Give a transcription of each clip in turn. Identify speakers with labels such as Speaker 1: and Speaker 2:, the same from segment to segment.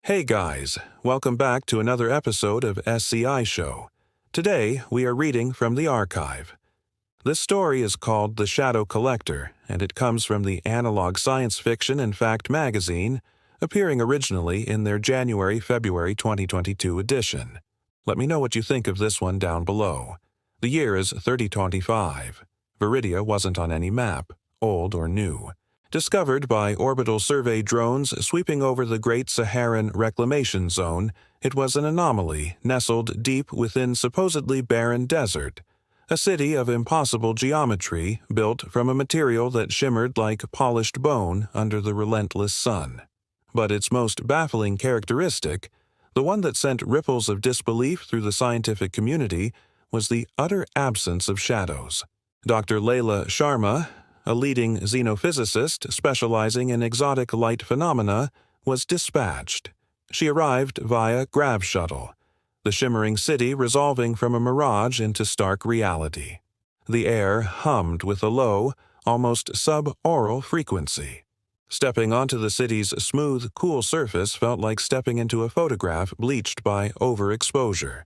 Speaker 1: Hey guys, welcome back to another episode of SCI Show. Today, we are reading from the archive. This story is called The Shadow Collector, and it comes from the Analog Science Fiction and Fact magazine, appearing originally in their January-February 2022 edition. Let me know what you think of this one down below. The year is 3025. Viridia wasn't on any map, old or new. Discovered by orbital survey drones sweeping over the Great Saharan Reclamation Zone, it was an anomaly nestled deep within supposedly barren desert, a city of impossible geometry built from a material that shimmered like polished bone under the relentless sun. But its most baffling characteristic, the one that sent ripples of disbelief through the scientific community, was the utter absence of shadows. Dr. Layla Sharma, a leading xenophysicist specializing in exotic light phenomena, was dispatched. She arrived via grav shuttle, the shimmering city resolving from a mirage into stark reality. The air hummed with a low, almost subaural frequency. Stepping onto the city's smooth, cool surface felt like stepping into a photograph bleached by overexposure.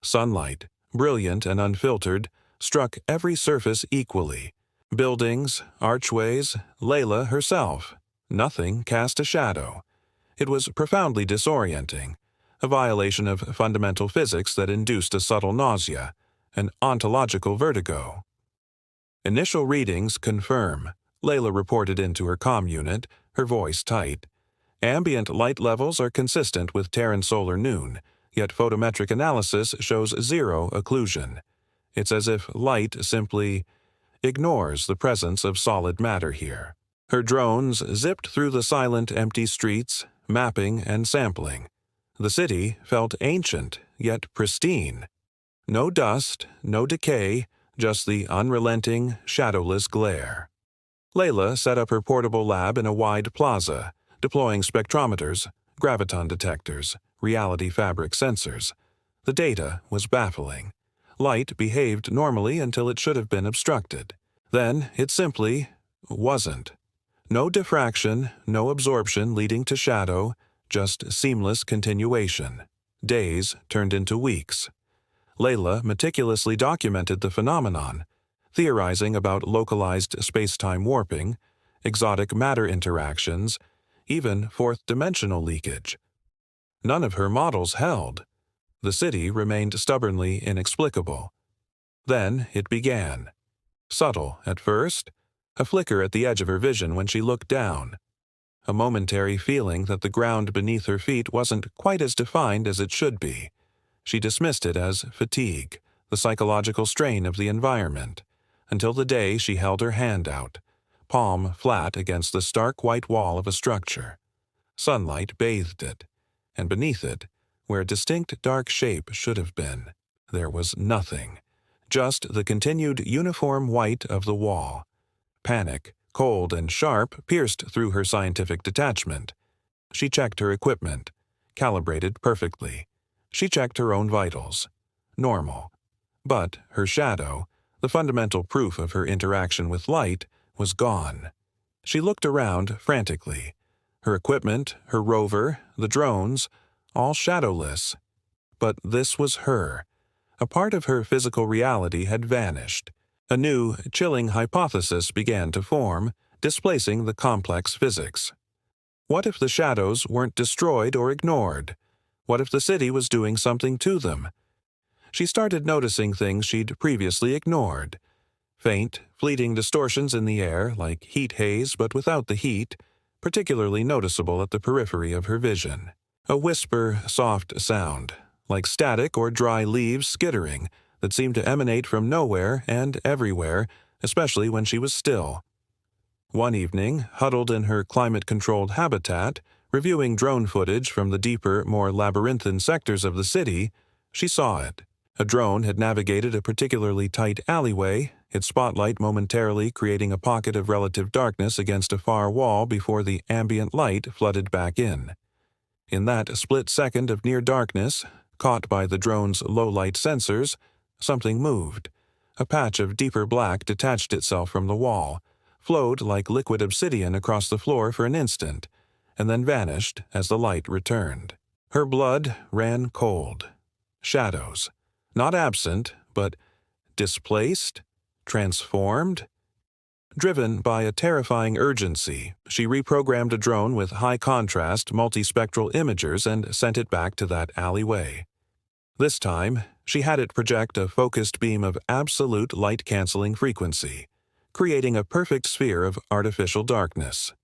Speaker 1: Sunlight, brilliant and unfiltered, struck every surface equally. Buildings, archways, Layla herself. Nothing cast a shadow. It was profoundly disorienting, a violation of fundamental physics that induced a subtle nausea, an ontological vertigo. Initial readings confirm, Layla reported into her comm unit, her voice tight. Ambient light levels are consistent with Terran solar noon, yet photometric analysis shows zero occlusion. It's as if light simply ignores the presence of solid matter here. Her drones zipped through the silent, empty streets, mapping and sampling. The city felt ancient, yet pristine. No dust, no decay, just the unrelenting, shadowless glare. Layla set up her portable lab in a wide plaza, deploying spectrometers, graviton detectors, reality fabric sensors. The data was baffling. Light behaved normally until it should have been obstructed. Then it simply wasn't. No diffraction, no absorption leading to shadow, just seamless continuation. Days turned into weeks. Layla meticulously documented the phenomenon, theorizing about localized space-time warping, exotic matter interactions, even fourth-dimensional leakage. None of her models held. The city remained stubbornly inexplicable. Then it began. Subtle at first, a flicker at the edge of her vision when she looked down. A momentary feeling that the ground beneath her feet wasn't quite as defined as it should be. She dismissed it as fatigue, the psychological strain of the environment, until the day she held her hand out, palm flat against the stark white wall of a structure. Sunlight bathed it, and beneath it, where a distinct dark shape should have been, there was nothing. Just the continued uniform white of the wall. Panic, cold and sharp, pierced through her scientific detachment. She checked her equipment, calibrated perfectly. She checked her own vitals. Normal. But her shadow, the fundamental proof of her interaction with light, was gone. She looked around frantically. Her equipment, her rover, the drones, all shadowless. But this was her. A part of her physical reality had vanished. A new, chilling hypothesis began to form, displacing the complex physics. What if the shadows weren't destroyed or ignored? What if the city was doing something to them? She started noticing things she'd previously ignored. Faint, fleeting distortions in the air, like heat haze but without the heat, particularly noticeable at the periphery of her vision. A whisper, soft sound, like static or dry leaves skittering, that seemed to emanate from nowhere and everywhere, especially when she was still. One evening, huddled in her climate-controlled habitat, reviewing drone footage from the deeper, more labyrinthine sectors of the city, she saw it. A drone had navigated a particularly tight alleyway, its spotlight momentarily creating a pocket of relative darkness against a far wall before the ambient light flooded back in. In that split second of near darkness, caught by the drone's low-light sensors, something moved. A patch of deeper black detached itself from the wall, flowed like liquid obsidian across the floor for an instant, and then vanished as the light returned. Her blood ran cold. Shadows. Not absent, but displaced? Transformed? Driven by a terrifying urgency, she reprogrammed a drone with high-contrast, multispectral imagers and sent it back to that alleyway. This time, she had it project a focused beam of absolute light-canceling frequency, creating a perfect sphere of artificial darkness.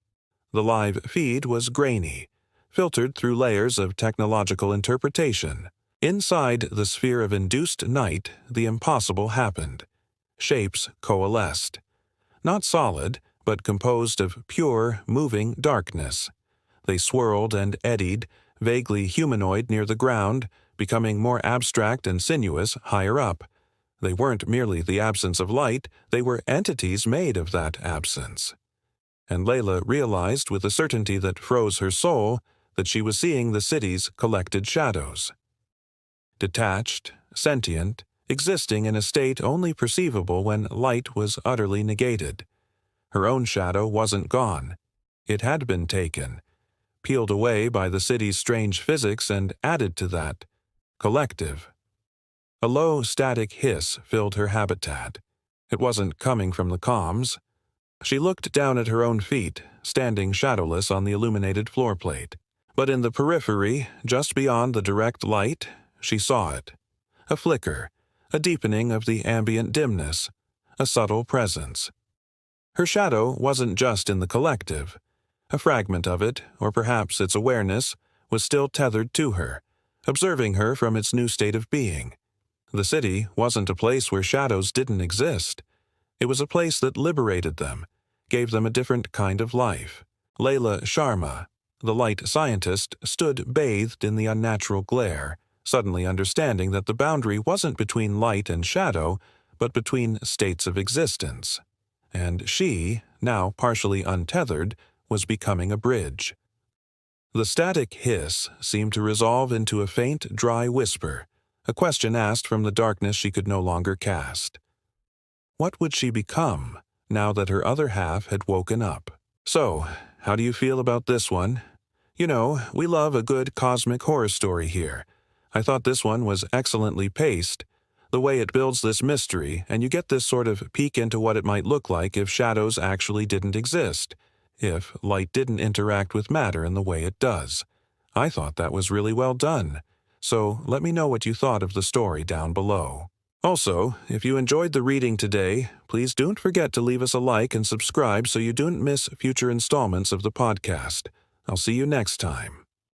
Speaker 1: The live feed was grainy, filtered through layers of technological interpretation. Inside the sphere of induced night, the impossible happened. Shapes coalesced. Not solid, but composed of pure, moving darkness. They swirled and eddied, vaguely humanoid near the ground, becoming more abstract and sinuous higher up. They weren't merely the absence of light, they were entities made of that absence. And Layla realized with a certainty that froze her soul that she was seeing the city's collected shadows. Detached, sentient, existing in a state only perceivable when light was utterly negated. Her own shadow wasn't gone. It had been taken, peeled away by the city's strange physics and added to that. Collective. A low, static hiss filled her habitat. It wasn't coming from the comms. She looked down at her own feet, standing shadowless on the illuminated floor plate. But in the periphery, just beyond the direct light, she saw it. A flicker, a deepening of the ambient dimness, a subtle presence. Her shadow wasn't just in the collective. A fragment of it, or perhaps its awareness, was still tethered to her, observing her from its new state of being. The city wasn't a place where shadows didn't exist. It was a place that liberated them, gave them a different kind of life. Layla Sharma, the light scientist, stood bathed in the unnatural glare, suddenly understanding that the boundary wasn't between light and shadow, but between states of existence. And she, now partially untethered, was becoming a bridge. The static hiss seemed to resolve into a faint, dry whisper, a question asked from the darkness she could no longer cast. What would she become, now that her other half had woken up? So, how do you feel about this one? You know, we love a good cosmic horror story here. I thought this one was excellently paced. The way it builds this mystery, and you get this sort of peek into what it might look like if shadows actually didn't exist, if light didn't interact with matter in the way it does. I thought that was really well done. So let me know what you thought of the story down below. Also, if you enjoyed the reading today, please don't forget to leave us a like and subscribe so you don't miss future installments of the podcast. I'll see you next time.